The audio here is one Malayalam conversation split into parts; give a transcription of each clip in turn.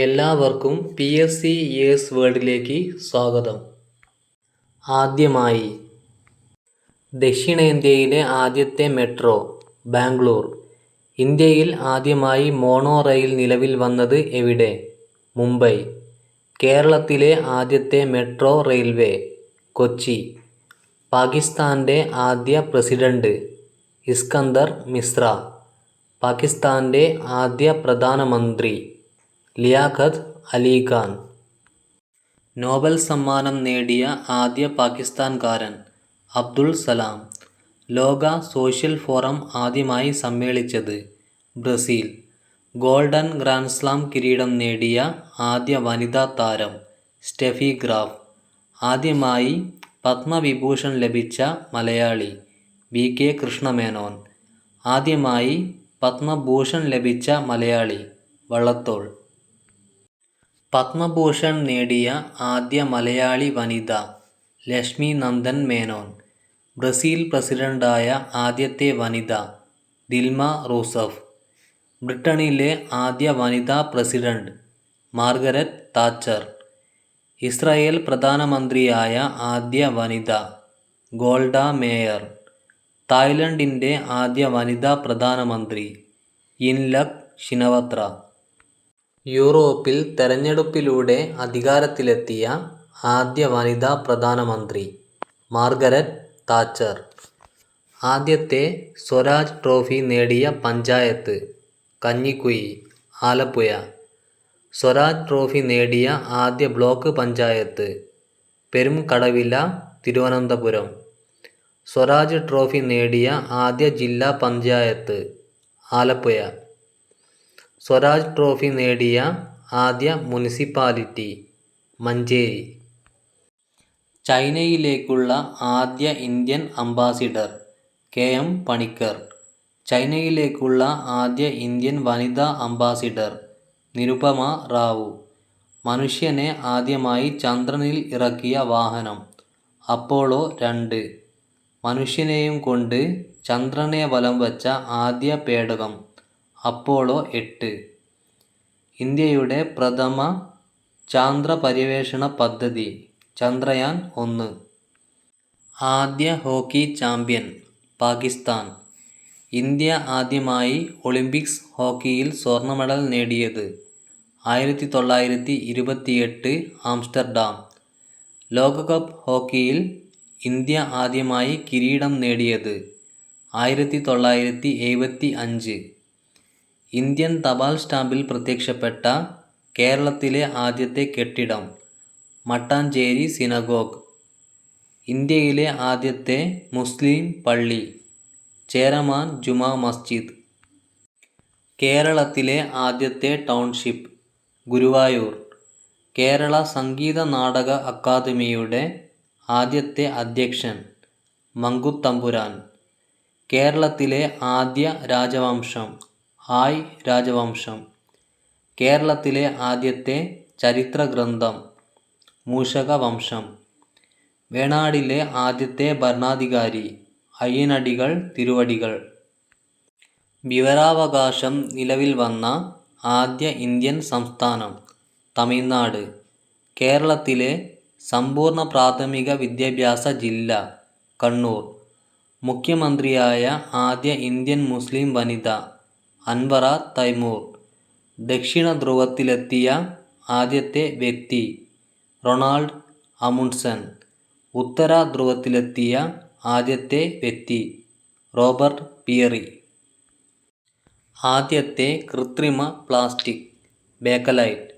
എല്ലാവർക്കും PSC ഇയേഴ്സ് വേൾഡിലേക്ക് സ്വാഗതം. ആദ്യമായി ദക്ഷിണേന്ത്യയിലെ ആദ്യത്തെ മെട്രോ ബാംഗ്ലൂർ. ഇന്ത്യയിൽ ആദ്യമായി മോണോ റെയിൽ നിലവിൽ വന്നത് എവിടെ? മുംബൈ. കേരളത്തിലെ ആദ്യത്തെ മെട്രോ റെയിൽവേ കൊച്ചി. പാകിസ്ഥാൻ്റെ ആദ്യ പ്രസിഡന്റ് ഇസ്കന്ദർ മിശ്ര. പാകിസ്ഥാൻ്റെ ആദ്യ പ്രധാനമന്ത്രി ലിയാഖത്ത് അലി ഖാൻ. നോബൽ സമ്മാനം നേടിയ ആദ്യ പാകിസ്ഥാൻകാരൻ അബ്ദുൾ സലാം. ലോക സോഷ്യൽ ഫോറം ആദ്യമായി സമ്മേളിച്ചത് ബ്രസീൽ. ഗോൾഡൻ ഗ്രാൻഡ്സ്ലാം കിരീടം നേടിയ ആദ്യ വനിതാ താരം സ്റ്റെഫി ഗ്രാഫ്. ആദ്യമായി പത്മവിഭൂഷൺ ലഭിച്ച മലയാളി VK കൃഷ്ണമേനോൻ. ആദ്യമായി പത്മഭൂഷൺ ലഭിച്ച മലയാളി വള്ളത്തോൾ. പത്മഭൂഷൺ നേടിയ ആദ്യ മലയാളി വനിത ലക്ഷ്മി നന്ദൻ മേനോൻ. ബ്രസീൽ പ്രസിഡന്റായ ആദ്യത്തെ വനിത ദിൽമ റൂസഫ്. ബ്രിട്ടനിലെ ആദ്യ വനിതാ പ്രസിഡന്റ് മാർഗരറ്റ് താച്ചർ. ഇസ്രായേൽ പ്രധാനമന്ത്രിയായ ആദ്യ വനിത ഗോൾഡ മേയർ. തായ്ലൻഡിൻ്റെ ആദ്യ വനിതാ പ്രധാനമന്ത്രി യിൻലക് ഷിനവത്ര. യൂറോപ്പിൽ തെരഞ്ഞെടുപ്പിലൂടെ അധികാരത്തിലെത്തിയ ആദ്യ വനിതാ പ്രധാനമന്ത്രി മാർഗരറ്റ് താച്ചർ. ആദ്യത്തെ സ്വരാജ് ട്രോഫി നേടിയ പഞ്ചായത്ത് കഞ്ഞിക്കുഴി, ആലപ്പുഴ. സ്വരാജ് ട്രോഫി നേടിയ ആദ്യ ബ്ലോക്ക് പഞ്ചായത്ത് പെരുംകടവില, തിരുവനന്തപുരം. സ്വരാജ് ട്രോഫി നേടിയ ആദ്യ ജില്ലാ പഞ്ചായത്ത് ആലപ്പുഴ. സ്വരാജ് ട്രോഫി നേടിയ ആദ്യ മുനിസിപ്പാലിറ്റി മഞ്ചേരി. ചൈനയിലേക്കുള്ള ആദ്യ ഇന്ത്യൻ അംബാസിഡർ KM പണിക്കർ. ചൈനയിലേക്കുള്ള ആദ്യ ഇന്ത്യൻ വനിതാ അംബാസിഡർ നിരുപമ റാവു. മനുഷ്യനെ ആദ്യമായി ചന്ദ്രനിൽ ഇറക്കിയ വാഹനം അപ്പോളോ 2. മനുഷ്യനെയും കൊണ്ട് ചന്ദ്രനെ വലം വച്ച ആദ്യ പേടകം അപ്പോളോ 8. ഇന്ത്യയുടെ പ്രഥമ ചാന്ദ്ര പര്യവേഷണ പദ്ധതി ചന്ദ്രയാൻ 1. ആദ്യ ഹോക്കി ചാമ്പ്യൻ പാകിസ്ഥാൻ. ഇന്ത്യ ആദ്യമായി ഒളിമ്പിക്സ് ഹോക്കിയിൽ സ്വർണ്ണ മെഡൽ നേടിയത് 1928 ആംസ്റ്റർഡാം. ലോകകപ്പ് ഹോക്കിയിൽ ഇന്ത്യ ആദ്യമായി കിരീടം നേടിയത് 1975. ഇന്ത്യൻ തപാൽ സ്റ്റാമ്പിൽ പ്രത്യക്ഷപ്പെട്ട കേരളത്തിലെ ആദ്യത്തെ കെട്ടിടം മട്ടാഞ്ചേരി സിനഗോഗ്. ഇന്ത്യയിലെ ആദ്യത്തെ മുസ്ലിം പള്ളി ചേരമാൻ ജുമാ മസ്ജിദ്. കേരളത്തിലെ ആദ്യത്തെ ടൗൺഷിപ്പ് ഗുരുവായൂർ. കേരള സംഗീത നാടക അക്കാദമിയുടെ ആദ്യത്തെ അധ്യക്ഷൻ മങ്കുത്തമ്പുരാൻ. കേരളത്തിലെ ആദ്യ രാജവംശം ആയ് രാജവംശം. കേരളത്തിലെ ആദ്യത്തെ ചരിത്ര ഗ്രന്ഥം മൂഷക വംശം. വേണാടിലെ ആദ്യത്തെ ഭരണാധികാരി അയ്യനടികൾ തിരുവടികൾ. വിവരാവകാശം നിലവിൽ വന്ന ആദ്യ ഇന്ത്യൻ സംസ്ഥാനം തമിഴ്നാട്. കേരളത്തിലെ സമ്പൂർണ്ണ പ്രാഥമിക വിദ്യാഭ്യാസ ജില്ല കണ്ണൂർ. മുഖ്യമന്ത്രിയായ ആദ്യ ഇന്ത്യൻ മുസ്ലിം വനിത അൻവറ തൈമൂർ. ദക്ഷിണ ധ്രുവത്തിലെത്തിയ ആദ്യത്തെ വ്യക്തി റൊണാൾഡ് അമുണ്ട്സൻ. ഉത്തര ധ്രുവത്തിലെത്തിയ ആദ്യത്തെ വ്യക്തി റോബർട്ട് പിയറി. ആദ്യത്തെ കൃത്രിമ പ്ലാസ്റ്റിക് ബേക്കലൈറ്റ്.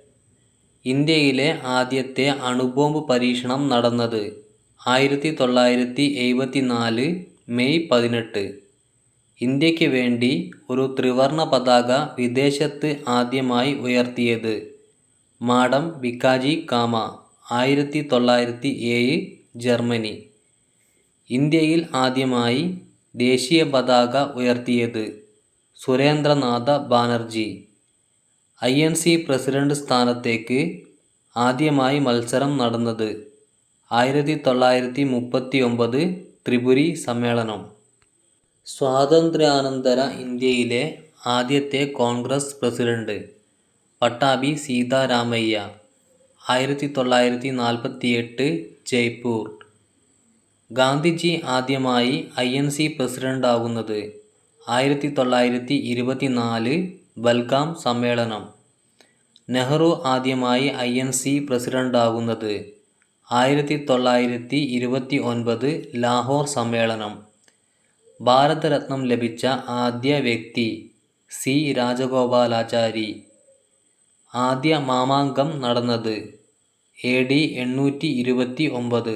ഇന്ത്യയിലെ ആദ്യത്തെ അണുബോംബ് പരീക്ഷണം നടന്നത് 1974 മെയ് 18. ഇന്ത്യക്ക് വേണ്ടി ഒരു ത്രിവർണ്ണ പതാക വിദേശത്ത് ആദ്യമായി ഉയർത്തിയത് മാഡം വിക്കാജി കാമ 1907 ജർമ്മനി. ഇന്ത്യയിൽ ആദ്യമായി ദേശീയ പതാക ഉയർത്തിയത് സുരേന്ദ്രനാഥ ബാനർജി. INC പ്രസിഡന്റ് സ്ഥാനത്തേക്ക് ആദ്യമായി മത്സരം നടന്നത് 1939 ത്രിപുരി സമ്മേളനം. സ്വാതന്ത്ര്യാനന്തര ഇന്ത്യയിലെ ആദ്യത്തെ കോൺഗ്രസ് പ്രസിഡന്റ് പട്ടാഭി സീതാരാമയ്യ. 1948 ജയ്പൂർ. ഗാന്ധിജി ആദ്യമായി INC പ്രസിഡന്റാകുന്നത് 1924 ബൽഗാം സമ്മേളനം. നെഹ്റു ആദ്യമായി INC പ്രസിഡന്റാകുന്നത് 1929 ലാഹോർ സമ്മേളനം. ഭാരതരത്നം ലഭിച്ച ആദ്യ വ്യക്തി C. രാജഗോപാലാചാരി. ആദ്യ മാമാങ്കം നടന്നത് AD 829.